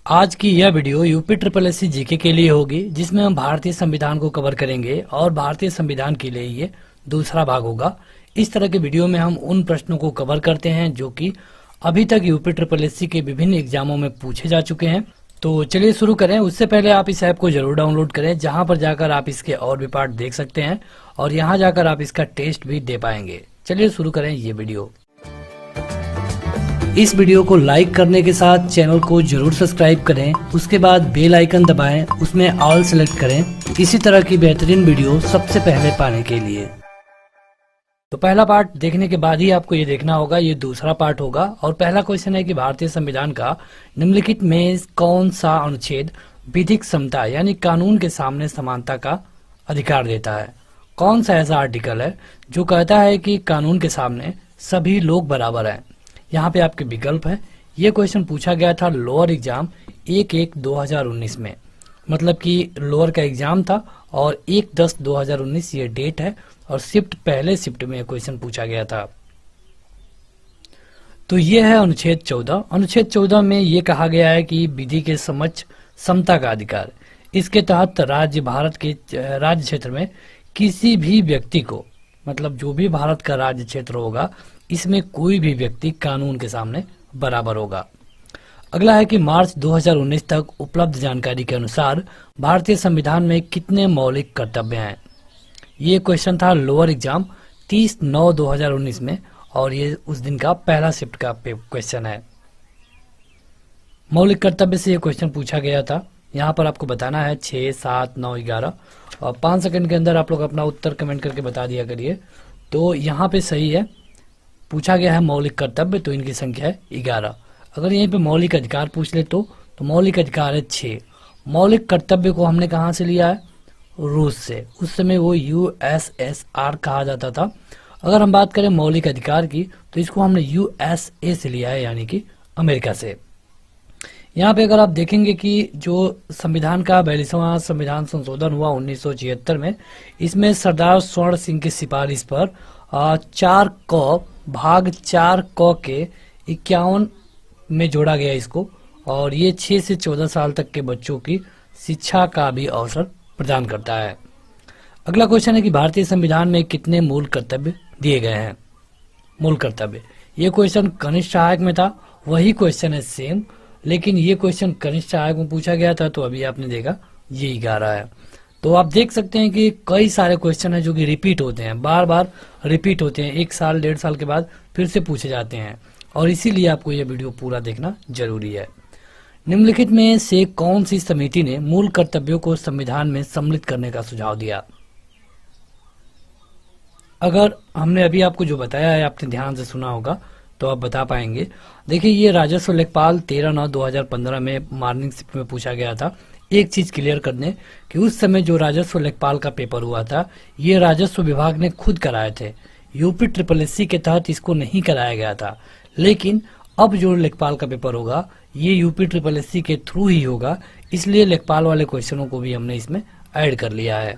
आज की यह video UP triple SC GK के लिए होगी, जिसमें हम भारतीय संविधान को कवर करेंगे और भारतीय संविधान के लिए ये दूसरा भाग होगा। इस तरह के वीडियो में हम उन प्रश्नों को कवर करते हैं जो कि अभी तक यूपी ट्रिपल एससी के विभिन्न एग्जामों में पूछे जा चुके हैं। तो चलिए शुरू करें। उससे पहले आप इस ऐप को जरूर डाउनलोड करें, जहां पर जाकर आप इसके और भी पार्ट देख सकते हैं और यहां जाकर आप इसका टेस्ट भी दे पाएंगे। चलिए शुरू करें ये वीडियो। इस वीडियो को लाइक करने के साथ चैनल को जरूर सब्सक्राइब करें। उसके बाद बेल आइकन दबाएं, उसमें ऑल सेलेक्ट करें इसी तरह की बेहतरीन वीडियो सबसे पहले पाने के लिए। तो पहला पार्ट देखने के बाद ही आपको ये देखना होगा, ये दूसरा पार्ट होगा। और पहला क्वेश्चन है कि भारतीय संविधान का निम्नलिखित में कौन सा अनुच्छेद विधिक समता यानी कानून के सामने समानता का अधिकार देता है। कौन सा ऐसा आर्टिकल है जो कहता है कि कानून के सामने सभी लोग बराबर हैं। यहाँ पे आपके विकल्प है। ये क्वेश्चन पूछा गया था लोअर एग्जाम 1/1/2019 में, मतलब कि लोअर का एग्जाम था और 1/10/2019 ये डेट है और शिफ्ट पहले शिफ्ट में क्वेश्चन पूछा गया था। तो ये है अनुच्छेद 14। अनुच्छेद 14 में ये कहा गया है कि विधि के समक्ष समता का अधिकार। इसके तहत भारत के राज्य क्षेत्र में किसी भी व्यक्ति को, मतलब जो भी भारत का राज्य क्षेत्र होगा, इसमें कोई भी व्यक्ति कानून के सामने बराबर होगा। अगला है कि मार्च 2019 तक उपलब्ध जानकारी के अनुसार भारतीय संविधान में कितने मौलिक कर्तव्य हैं। ये क्वेश्चन था लोअर एग्जाम 30/9/2019 में और ये उस दिन का पहला शिफ्ट का क्वेश्चन है। मौलिक कर्तव्य से ये क्वेश्चन पूछा गया था। यहाँ पर आपको बताना है 6, 7, 9, 11 और 5 सेकंड के अंदर आप लोग अपना उत्तर कमेंट करके बता दिया करिए। तो यहाँ पे सही है, पूछा गया है मौलिक कर्तव्य, तो इनकी संख्या है 11। अगर यहीं पे मौलिक अधिकार पूछ ले तो मौलिक अधिकार है 6। मौलिक कर्तव्य को हमने कहाँ से लिया है? रूस से। उस समय वो USSR कहा जाता था। अगर हम बात करें मौलिक अधिकार की तो इसको हमने USA से लिया है, यानी कि अमेरिका से। यहाँ पे अगर आप देखेंगे कि जो संविधान का 42वां संविधान संशोधन हुआ 1976 में, इसमें सरदार स्वर्ण सिंह की सिफारिश पर 4 क भाग 4 क के 51 में जोड़ा गया इसको, और ये 6 से 14 साल तक के बच्चों की शिक्षा का भी अवसर प्रदान करता है। अगला क्वेश्चन है कि भारतीय संविधान में कितने मूल कर्तव्य दिए गए हैं। मूल कर्तव्य, ये क्वेश्चन कनिष्ठ सहायक में था, वही क्वेश्चन है सेम, लेकिन ये क्वेश्चन कनिष्ठ सहायक में पूछा गया था, तो अभी आपने देखा ये 11 है। तो आप देख सकते हैं कि कई सारे क्वेश्चन हैं जो कि रिपीट होते हैं, बार बार रिपीट होते हैं, 1 साल 1.5 साल के बाद फिर से पूछे जाते हैं, और इसीलिए आपको यह वीडियो पूरा देखना जरूरी है। निम्नलिखित में से कौन सी समिति ने मूल कर्तव्यों को संविधान में सम्मिलित करने का सुझाव दिया। अगर हमने अभी आपको जो बताया है आपने ध्यान से सुना होगा तो आप बता पाएंगे। देखिए, ये राजस्व लेखपाल 13/9/2015 में मॉर्निंग शिफ्ट में पूछा गया था। एक चीज क्लियर कर दें कि उस समय जो राजस्व लेखपाल का पेपर हुआ था, ये राजस्व विभाग ने खुद कराए थे। यूपी ट्रिपल एससी के तहत इसको नहीं कराया गया था, लेकिन अब जो लेखपाल का पेपर होगा ये यूपी ट्रिपल एससी के थ्रू ही होगा, इसलिए लेखपाल वाले क्वेश्चनों को भी हमने इसमें ऐड कर लिया है।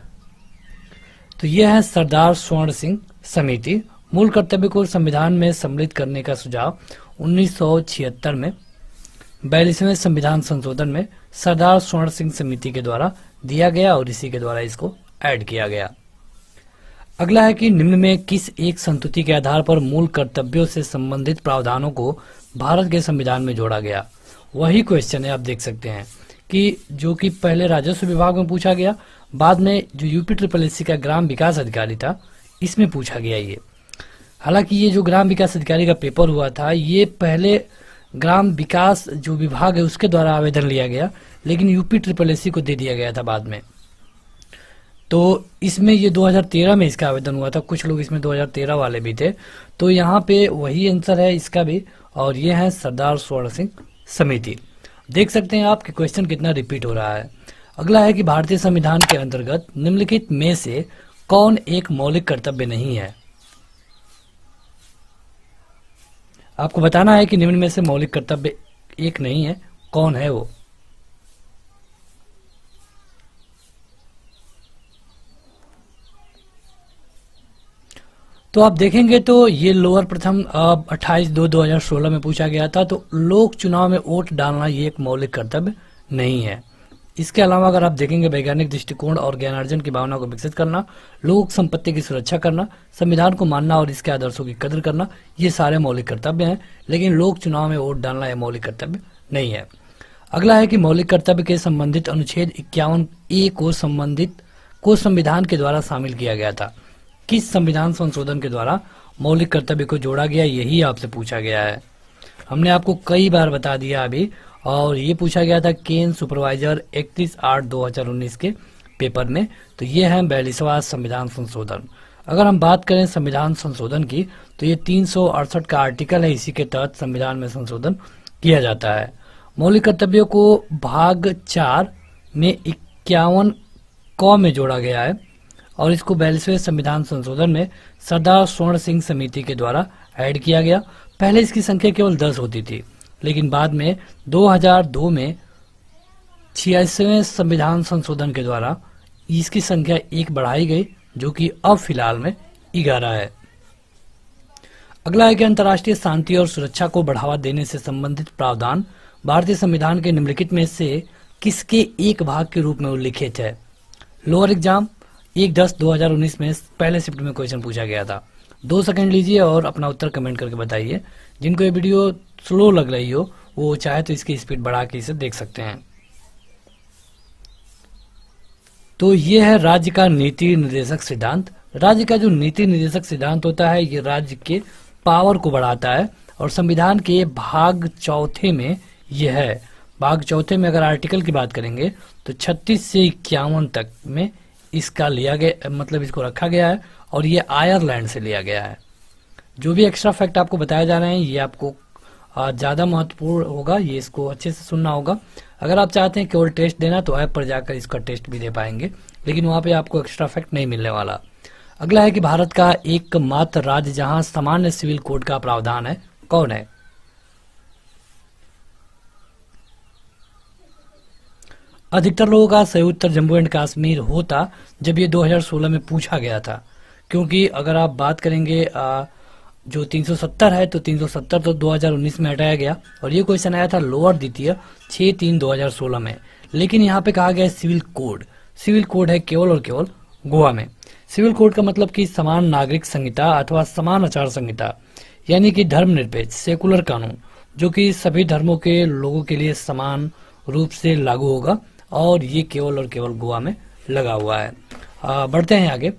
तो यह है सरदार स्वर्ण सिंह समिति। मूल कर्तव्य को संविधान में सम्मिलित करने का सुझाव 1976 में 42वें संविधान संशोधन में सरदार स्वर्ण सिंह समिति के द्वारा दिया गया और इसी के द्वारा इसको ऐड किया गया। अगला है कि निम्न में किस एक संस्तुति के आधार पर मूल कर्तव्यों से संबंधित प्रावधानों को भारत के संविधान में जोड़ा गया। वही क्वेश्चन है, आप देख सकते हैं कि जो कि पहले राजस्व विभाग में पूछा गया, बाद में जो यूपी ट्रिपल एससी का ग्राम विकास अधिकारी था इसमें पूछा गया ये। हालांकि ये जो ग्राम विकास अधिकारी का पेपर हुआ था, ये पहले ग्राम विकास जो विभाग है उसके द्वारा आवेदन लिया गया, लेकिन यूपी ट्रिपल एससी को दे दिया गया था बाद में। तो इसमें ये 2013 में इसका आवेदन हुआ था, कुछ लोग इसमें 2013 वाले भी थे। तो यहाँ पे वही आंसर है इसका भी, और ये है सरदार स्वर्ण सिंह समिति। देख सकते हैं आप कि क्वेश्चन कितना रिपीट हो रहा है। अगला है कि भारतीय संविधान के अंतर्गत निम्नलिखित में से कौन एक मौलिक कर्तव्य नहीं है। आपको बताना है कि निम्न में से मौलिक कर्तव्य एक नहीं है, कौन है वो। तो आप देखेंगे तो ये लोअर प्रथम 28/2/2016 में पूछा गया था। तो लोक चुनाव में वोट डालना ये एक मौलिक कर्तव्य नहीं है। इसके अलावा अगर आप देखेंगे वैज्ञानिक दृष्टिकोण और ज्ञानार्जन की भावना को विकसित करना, लोक संपत्ति की सुरक्षा करना, संविधान को मानना और इसके आदर्शों की कदर करना, ये सारे मौलिक कर्तव्य हैं। लेकिन लोक चुनाव में वोट डालना यह मौलिक कर्तव्य नहीं है। अगला है कि मौलिक कर्तव्य के संबंधित अनुच्छेद 51A को संविधान के द्वारा शामिल किया गया था। किस संविधान संशोधन के द्वारा मौलिक कर्तव्य को जोड़ा गया, यही आपसे पूछा गया है। हमने आपको कई बार बता दिया अभी, और ये पूछा गया था केन सुपरवाइजर 31/8/2019 के पेपर में। तो ये है 42वां संविधान संशोधन। अगर हम बात करें संविधान संशोधन की, तो ये 368 का आर्टिकल है, इसी के तहत संविधान में संशोधन किया जाता है। मौलिक कर्तव्यों को भाग 4 में 51 क में जोड़ा गया है और इसको 42वें संविधान संशोधन में सरदार स्वर्ण सिंह समिति के द्वारा ऐड किया गया। पहले इसकी संख्या केवल 10 होती थी, लेकिन बाद में 2002 में 86वें संविधान संशोधन के द्वारा इसकी संख्या 1 बढ़ाई गई, जो कि अब फिलहाल में 11 है। अगला है कि अंतर्राष्ट्रीय शांति और सुरक्षा को बढ़ावा देने से संबंधित प्रावधान भारतीय संविधान के निम्नलिखित में से किसके एक भाग के रूप में उल्लिखित है। लोअर एग्जाम 1/10/2019 में पहले शिफ्ट में क्वेश्चन पूछा गया था। 2 सेकंड लीजिए और अपना उत्तर कमेंट करके बताइए। जिनको ये वीडियो स्लो लग रही हो वो चाहे तो इसकी स्पीड बढ़ा के इसे देख सकते हैं। तो ये है राज्य का नीति निर्देशक सिद्धांत। राज्य का जो नीति निर्देशक सिद्धांत होता है ये राज्य के पावर को बढ़ाता है और संविधान के भाग 4 में यह है। भाग 4 में अगर आर्टिकल की बात करेंगे तो 36 से 51 तक में इसका लिया गया, मतलब इसको रखा गया है और ये आयरलैंड से लिया गया है। जो भी एक्स्ट्रा फैक्ट आपको बताए जा रहे हैं ये आपको ज्यादा महत्वपूर्ण होगा, ये इसको अच्छे से सुनना होगा। अगर आप चाहते हैं केवल टेस्ट देना तो ऐप पर जाकर इसका टेस्ट भी दे पाएंगे, लेकिन वहां पे आपको एक्स्ट्रा फैक्ट नहीं मिलने वाला। अगला है कि भारत का एकमात्र राज्य जहां सामान्य सिविल कोड का प्रावधान है, कौन है। अधिकतर लोगों का सही उत्तर जम्मू एंड कश्मीर होता जब ये 2016 में पूछा गया था, क्योंकि अगर आप बात करेंगे जो 370 है तो 370 तो 2019 में हटाया गया और ये क्वेश्चन आया था लोअर द्वितीय 6/3/2016 में। लेकिन यहाँ पे कहा गया सिविल कोड। सिविल कोड है केवल और केवल गोवा में। सिविल कोड का मतलब कि समान नागरिक संहिता अथवा समान आचार संहिता, यानी कि धर्मनिरपेक्ष सेकुलर कानून जो कि सभी धर्मों के लोगों के लिए समान रूप से लागू होगा और ये केवल और केवल गोवा में लगा हुआ है। बढ़ते हैं आगे।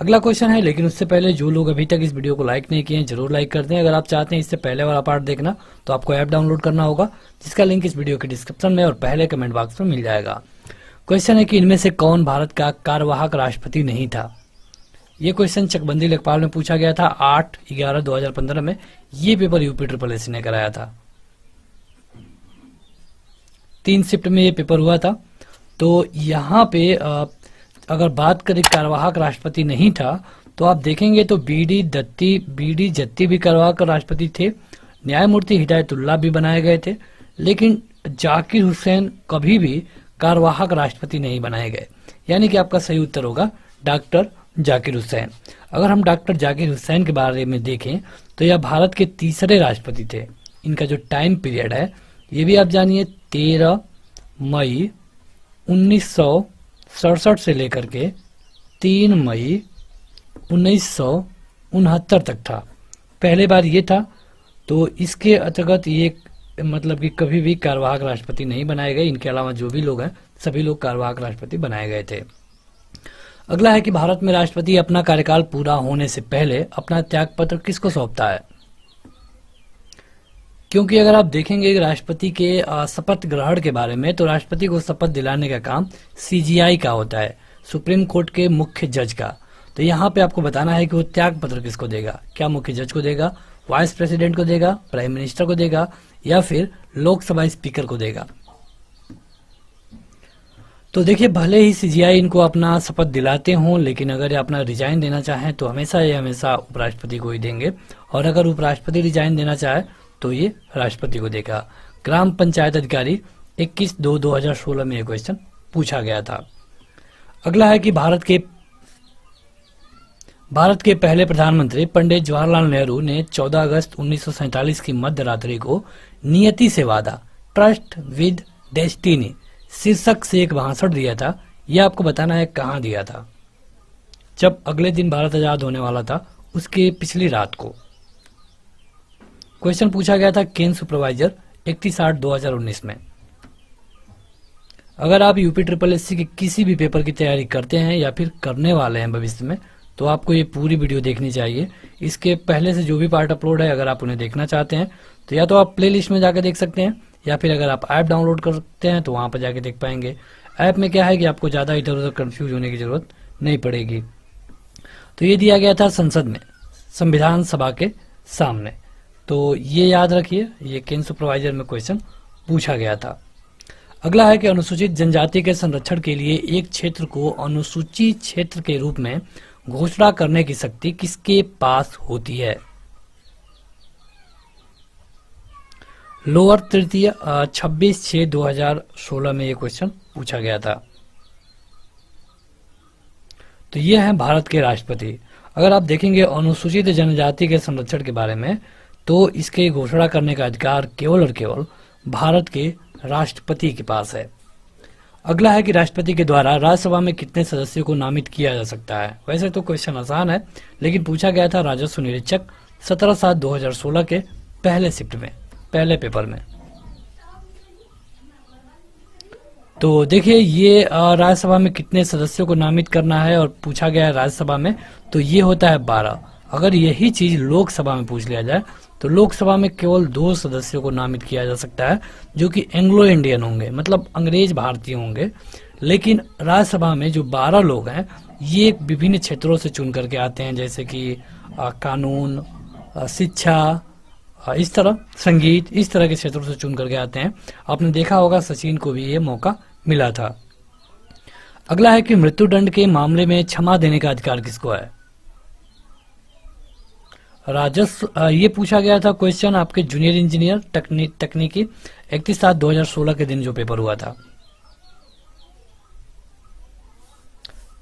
अगला क्वेश्चन है, लेकिन उससे पहले जो लोग अभी तक इस वीडियो को लाइक नहीं किए हैं जरूर लाइक कर दें। अगर आप चाहते हैं इससे पहले वाला पार्ट देखना तो आपको ऐप डाउनलोड करना होगा, जिसका लिंक इस वीडियो के डिस्क्रिप्शन में और पहले कमेंट बॉक्स में मिल जाएगा। क्वेश्चन है कि इनमें से कौन भारत का कार्यवाहक राष्ट्रपति नहीं था। ये क्वेश्चन चकबंदी लेखपाल में पूछा गया था 8/11/2015 में। ये पेपर यूपी SSS ने कराया था। 3 शिफ्ट में ये पेपर हुआ था। तो यहाँ पे अगर बात करें कार्यवाहक राष्ट्रपति नहीं था तो आप देखेंगे तो बीडी जत्ती भी कार्यवाहक राष्ट्रपति थे, न्यायमूर्ति हिदायतुल्लाह भी बनाए गए थे, लेकिन जाकिर हुसैन कभी भी कार्यवाहक राष्ट्रपति नहीं बनाए गए। यानी कि आपका सही उत्तर होगा डॉक्टर जाकिर हुसैन। अगर हम डॉक्टर जाकिर हुसैन के बारे में देखें तो यह भारत के तीसरे राष्ट्रपति थे। इनका जो टाइम पीरियड है ये भी आप जानिए 13 मई 1967 से लेकर के 3 मई 1969 तक था। पहले बार ये था। तो इसके अंतर्गत ये मतलब कि कभी भी कार्यवाहक राष्ट्रपति नहीं बनाए गए। इनके अलावा जो भी लोग हैं सभी लोग कार्यवाहक राष्ट्रपति बनाए गए थे। अगला है कि भारत में राष्ट्रपति अपना कार्यकाल पूरा होने से पहले अपना त्यागपत्र किसको सौंपता है। क्योंकि अगर आप देखेंगे राष्ट्रपति के शपथ ग्रहण के बारे में तो राष्ट्रपति को शपथ दिलाने का काम CGI का होता है, सुप्रीम कोर्ट के मुख्य जज का। तो यहाँ पे आपको बताना है कि वो त्याग पत्र किसको देगा। क्या मुख्य जज को देगा, वाइस प्रेसिडेंट को देगा, प्राइम मिनिस्टर को देगा या फिर लोकसभा स्पीकर को देगा। तो देखिए भले ही CGI इनको अपना शपथ दिलाते हों, लेकिन अगर ये अपना रिजाइन देना चाहें तो हमेशा उपराष्ट्रपति को ही देंगे, और अगर उपराष्ट्रपति रिजाइन देना चाहे तो ये राष्ट्रपति को देगा। ग्राम पंचायत अधिकारी 21/2/2016 में ये क्वेश्चन पूछा गया था। अगला है कि भारत के पहले प्रधानमंत्री पंडित जवाहरलाल नेहरू ने 14 अगस्त 1947 की मध्य रात्रि को नियति से वादा ट्रस्ट विद डेस्टिनी शीर्षक से एक भाषण दिया था। यह आपको बताना है कहाँ दिया था। जब अगले दिन भारत आजाद होने वाला था उसके पिछली रात को। क्वेश्चन पूछा गया था केन सुपरवाइजर 31/8/2019 में। अगर आप यूपी ट्रिपल एससी के किसी भी पेपर की तैयारी करते हैं या फिर करने वाले हैं भविष्य में, तो आपको ये पूरी वीडियो देखनी चाहिए। इसके पहले से जो भी पार्ट अपलोड है, अगर आप उन्हें देखना चाहते हैं तो या तो आप प्ले लिस्ट में जाकर देख सकते हैं, या फिर अगर आप ऐप डाउनलोड कर सकते हैं तो वहां पर जाके देख पाएंगे। ऐप में क्या है कि आपको ज्यादा इधर उधर कंफ्यूज होने की जरूरत नहीं पड़ेगी। तो ये दिया गया था संसद में, संविधान सभा के सामने। तो ये याद रखिए, ये केन सुपरवाइजर में क्वेश्चन पूछा गया था। अगला है कि अनुसूचित जनजाति के संरक्षण के लिए एक क्षेत्र को अनुसूचित क्षेत्र के रूप में घोषणा करने की शक्ति किसके पास होती है? लोअर तृतीय 26/6/2016 में ये क्वेश्चन पूछा गया था। तो ये है भारत के राष्ट्रपति। अगर आप देखेंगे अनुसूचित जनजाति के संरक्षण के बारे में, तो इसके घोषणा करने का अधिकार केवल और केवल भारत के राष्ट्रपति के पास है। अगला है कि राष्ट्रपति के द्वारा राज्यसभा में कितने सदस्यों को नामित किया जा सकता है? वैसे तो क्वेश्चन आसान है, लेकिन पूछा गया था राजस्व निरीक्षक 17/7/2016 के पहले शिफ्ट में, पहले पेपर में। तो देखिए ये राज्यसभा में कितने सदस्यों को नामित करना है और पूछा गया है राज्यसभा में, तो ये होता है 12। अगर यही चीज लोकसभा में पूछ लिया जाए तो लोकसभा में केवल 2 सदस्यों को नामित किया जा सकता है, जो कि एंग्लो इंडियन होंगे, मतलब अंग्रेज भारतीय होंगे। लेकिन राज्यसभा में जो 12 लोग हैं ये विभिन्न क्षेत्रों से चुन करके आते हैं, जैसे कि कानून, शिक्षा, इस तरह संगीत, इस तरह के क्षेत्रों से चुन करके आते हैं। आपने देखा होगा सचिन को भी ये मौका मिला था। अगला है कि मृत्युदंड के मामले में क्षमा देने का अधिकार किसको है? राजस्व ये पूछा गया था क्वेश्चन आपके जूनियर इंजीनियर तकनीकी 31/7/2016 के दिन जो पेपर हुआ था।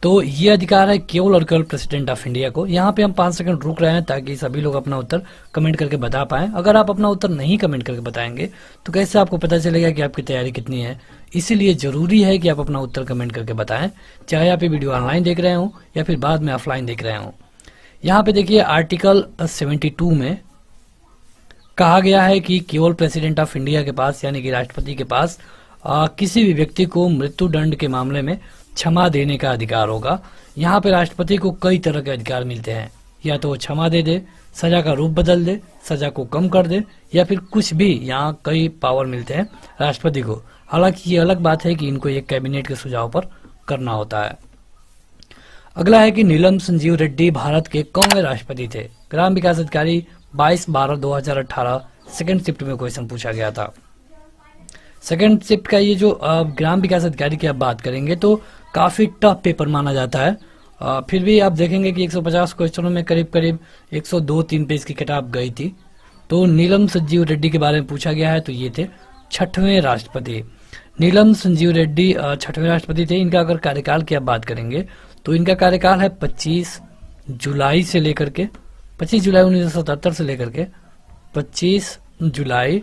तो ये अधिकार है केवल और केवल प्रेसिडेंट ऑफ इंडिया को। यहाँ पे हम 5 सेकंड रुक रहे हैं ताकि सभी लोग अपना उत्तर कमेंट करके बता पाएं। अगर आप अपना उत्तर नहीं कमेंट करके बताएंगे तो कैसे आपको पता चलेगा कि आपकी तैयारी कितनी है? इसीलिए जरूरी है कि आप अपना उत्तर कमेंट करके बताएं, चाहे आप ये वीडियो ऑनलाइन देख रहे हो या फिर बाद में ऑफलाइन देख रहे हो। यहाँ पे देखिए आर्टिकल 72 में कहा गया है कि केवल प्रेसिडेंट ऑफ इंडिया के पास, यानी कि राष्ट्रपति के पास किसी भी व्यक्ति को मृत्युदंड के मामले में क्षमा देने का अधिकार होगा। यहाँ पे राष्ट्रपति को कई तरह के अधिकार मिलते हैं, या तो वो क्षमा दे दे, सजा का रूप बदल दे, सजा को कम कर दे, या फिर कुछ भी। यहाँ कई पावर मिलते हैं राष्ट्रपति को। हालांकि ये अलग बात है कि इनको एक कैबिनेट के सुझाव पर करना होता है। अगला है कि नीलम संजीव रेड्डी भारत के कौन राष्ट्रपति थे? ग्राम विकास अधिकारी 22/12/2018 सेकंड शिफ्ट में क्वेश्चन पूछा गया था। सेकंड शिफ्ट का ये जो ग्राम विकास अधिकारी की आप बात करेंगे तो काफी टफ पेपर माना जाता है। फिर भी आप देखेंगे कि 150 क्वेश्चनों में करीब करीब 102-3 पेज की किताब गई थी। तो नीलम संजीव रेड्डी के बारे में पूछा गया है, तो ये थे 6वें राष्ट्रपति। नीलम संजीव रेड्डी 6वें राष्ट्रपति थे। इनका अगर कार्यकाल की आप बात करेंगे तो इनका कार्यकाल है 25 जुलाई 1977 से लेकर के 25 जुलाई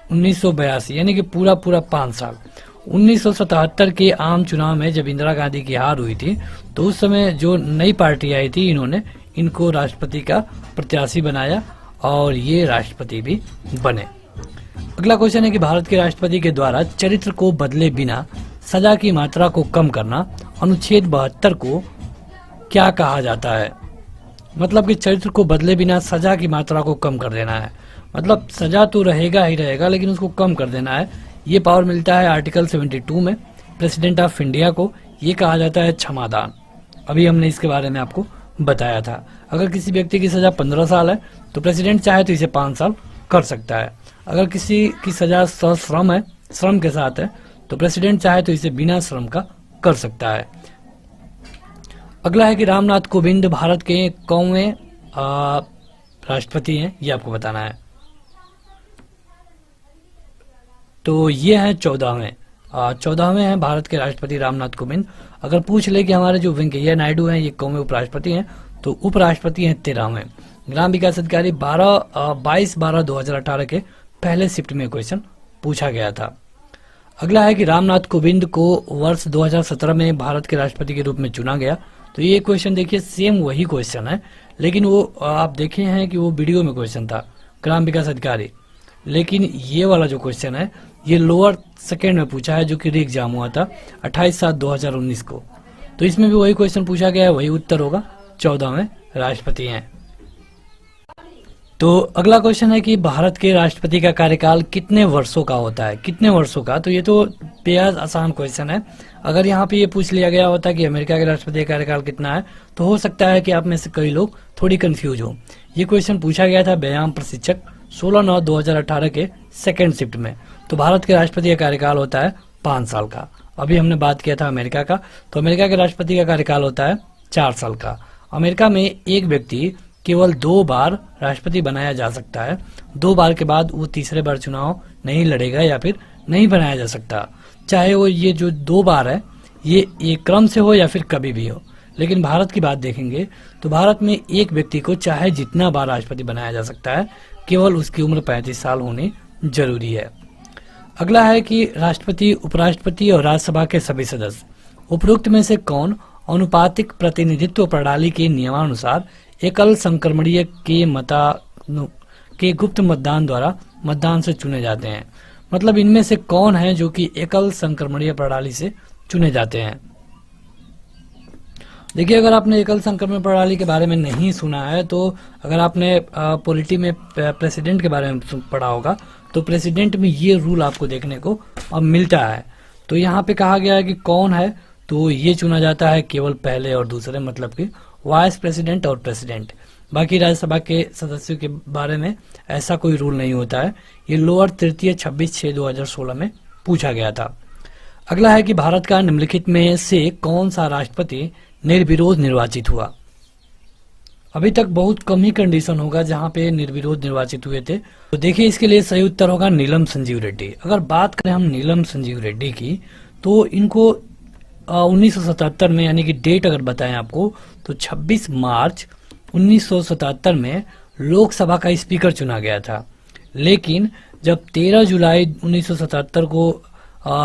1982, यानी कि पूरा 5 साल। 1977 के आम चुनाव में जब इंदिरा गांधी की हार हुई थी तो उस समय जो नई पार्टी आई थी, इन्होंने इनको राष्ट्रपति का प्रत्याशी बनाया और ये राष्ट्रपति भी बने। अगला क्वेश्चन है कि भारत के राष्ट्रपति के द्वारा चरित्र को बदले बिना सजा की मात्रा को कम करना अनुच्छेद 72 को क्या कहा जाता है? मतलब कि चरित्र को बदले बिना सजा की मात्रा को कम कर देना है। मतलब सजा तो रहेगा ही रहेगा, लेकिन उसको कम कर देना है। ये पावर मिलता है आर्टिकल 72 में प्रेसिडेंट ऑफ इंडिया को। ये कहा जाता है क्षमादान। अभी हमने इसके बारे में आपको बताया था। अगर किसी व्यक्ति की सजा 15 साल है तो प्रेसिडेंट चाहे तो इसे 5 साल कर सकता है। अगर किसी की सजा सश्रम है, श्रम के साथ है, तो प्रेसिडेंट चाहे तो इसे बिना श्रम का कर सकता है। अगला है कि रामनाथ कोविंद भारत के कौवें राष्ट्रपति हैं, ये आपको बताना है। तो ये हैं 14वें हैं भारत के राष्ट्रपति रामनाथ कोविंद। अगर पूछ ले कि हमारे जो वेंकैया नायडू हैं ये कौन उपराष्ट्रपति हैं, तो उपराष्ट्रपति हैं 13वें। ग्राम विकास अधिकारी 22/12/2018 के पहले शिफ्ट में क्वेश्चन पूछा गया था। अगला है कि रामनाथ कोविंद को वर्ष 2017 में भारत के राष्ट्रपति के रूप में चुना गया। तो ये क्वेश्चन देखिए सेम वही क्वेश्चन है, लेकिन वो आप देखे हैं कि वो वीडियो में क्वेश्चन था ग्राम विकास अधिकारी, लेकिन ये वाला जो क्वेश्चन है ये लोअर सेकेंड में पूछा है, जो कि री एग्जाम हुआ था 28/7/2019 को। तो इसमें भी वही क्वेश्चन पूछा गया है, वही उत्तर होगा, 14वें राष्ट्रपति हैं। तो अगला क्वेश्चन है कि भारत के राष्ट्रपति का कार्यकाल कितने वर्षों का होता है, कितने वर्षों का। तो ये तो बेहद आसान क्वेश्चन है। अगर यहाँ पे ये पूछ लिया गया होता कि अमेरिका के राष्ट्रपति का कार्यकाल कितना है, तो हो सकता है कि आप में से कई लोग थोड़ी कंफ्यूज हो। ये क्वेश्चन पूछा गया था व्यायाम प्रशिक्षक 16/9/2018 के सेकेंड शिफ्ट में। तो भारत के राष्ट्रपति का कार्यकाल होता है 5 साल का। अभी हमने बात किया था अमेरिका का, तो अमेरिका के राष्ट्रपति का कार्यकाल होता है 4 साल का। अमेरिका में एक व्यक्ति केवल 2 बार राष्ट्रपति बनाया जा सकता है। 2 बार के बाद वो तीसरे बार चुनाव नहीं लड़ेगा या फिर नहीं बनाया जा सकता, चाहे वो ये जो 2 बार है ये क्रम से हो या फिर कभी भी हो। लेकिन भारत की बात देखेंगे तो भारत में एक व्यक्ति को चाहे जितना बार राष्ट्रपति बनाया जा सकता है, केवल उसकी उम्र 35 साल होनी जरूरी है। अगला है कि राष्ट्रपति, उपराष्ट्रपति और राज्यसभा के सभी सदस्य उपरोक्त में से कौन अनुपातिक प्रतिनिधित्व प्रणाली के नियमानुसार एकल संक्रमणीय के गुप्त मतदान द्वारा मतदान से चुने जाते हैं। मतलब इनमें से कौन है जो कि एकल संक्रमणीय प्रणाली से चुने जाते हैं। देखिए, अगर आपने एकल संक्रमण प्रणाली के बारे में नहीं सुना है, तो अगर आपने पॉलिटी में प्रेसिडेंट के बारे में पढ़ा होगा, तो प्रेसिडेंट में ये रूल आपको देखने को अब मिलता है। तो यहाँ पे कहा गया है कि कौन है, तो ये चुना जाता है केवल पहले और दूसरे, मतलब कि वाइस प्रेसिडेंट और प्रेसिडेंट। बाकी राज्यसभा के सदस्यों के बारे में ऐसा कोई रूल नहीं होता है। ये लोअर तृतीय 26/6/2016 में पूछा गया था। अगला है कि भारत का निम्नलिखित में से कौन सा राष्ट्रपति निर्विरोध निर्वाचित हुआ। अभी तक बहुत कम ही कंडीशन होगा जहां पे निर्विरोध निर्वाचित हुए थे। तो देखिए, इसके लिए सही उत्तर होगा नीलम संजीव रेड्डी। अगर बात करें हम नीलम संजीव रेड्डी की, तो इनको 1977 में, यानी कि डेट अगर बताएं आपको, तो 26 मार्च 1977 में लोकसभा का स्पीकर चुना गया था। लेकिन जब 13 जुलाई 1977 को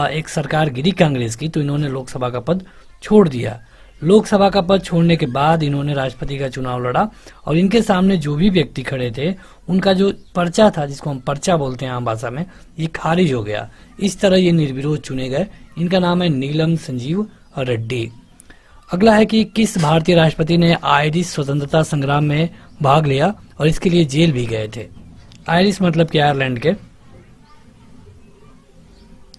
एक सरकार गिरी कांग्रेस की, तो इन्होंने लोकसभा का पद छोड़ दिया। लोकसभा का पद छोड़ने के बाद इन्होंने राष्ट्रपति का चुनाव लड़ा, और इनके सामने जो भी व्यक्ति खड़े थे, उनका जो पर्चा था, जिसको हम पर्चा बोलते हैं आम भाषा में, ये खारिज हो गया। इस तरह ये निर्विरोध चुने गए। इनका नाम है नीलम संजीव रेड्डी। अगला है कि किस भारतीय राष्ट्रपति ने आयरिश स्वतंत्रता संग्राम में भाग लिया और इसके लिए जेल भी गए थे। आयरिश मतलब कि आयरलैंड के।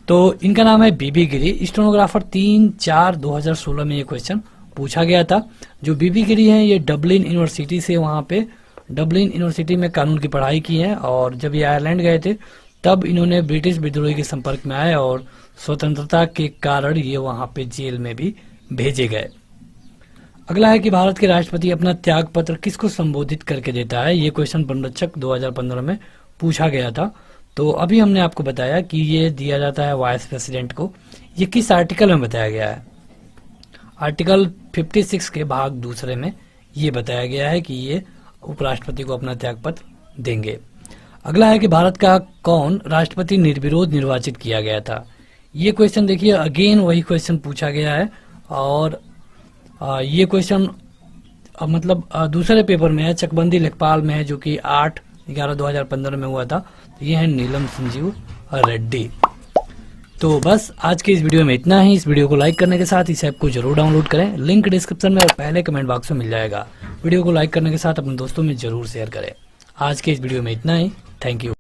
तो इनका नाम है बीबी गिरी। स्टेनोग्राफर 3/4/2016 में ये क्वेश्चन पूछा गया था। जो बीबी गिरी हैं, ये डबलिन यूनिवर्सिटी से, वहां पे डबलिन यूनिवर्सिटी में कानून की पढ़ाई की है, और जब ये आयरलैंड गए थे तब इन्होंने ब्रिटिश विद्रोही के संपर्क में आए, और स्वतंत्रता के कारण ये वहां पे जेल में भी भेजे गए। अगला है कि भारत के राष्ट्रपति अपना त्याग पत्र किसको संबोधित करके देता है। ये क्वेश्चन वनरक्षक 2015 में पूछा गया था। तो अभी हमने आपको बताया कि ये दिया जाता है वाइस प्रेसिडेंट को। ये किस आर्टिकल में बताया गया है? आर्टिकल 56 के भाग दूसरे में ये बताया गया है कि ये उपराष्ट्रपति को अपना त्याग पत्र देंगे। अगला है कि भारत का कौन राष्ट्रपति निर्विरोध निर्वाचित किया गया था। ये क्वेश्चन देखिए, अगेन वही क्वेश्चन पूछा गया है, और ये क्वेश्चन मतलब दूसरे पेपर में है, चकबंदी लेखपाल में है, जो कि 8/11/2015 में हुआ था। तो ये है नीलम संजीव रेड्डी। तो बस आज के इस वीडियो में इतना ही। इस वीडियो को लाइक करने के साथ इस ऐप को जरूर डाउनलोड करें। लिंक डिस्क्रिप्शन में और पहले कमेंट बॉक्स में मिल जाएगा। वीडियो को लाइक करने के साथ अपने दोस्तों में जरूर शेयर करें। आज के इस वीडियो में इतना ही। Thank you.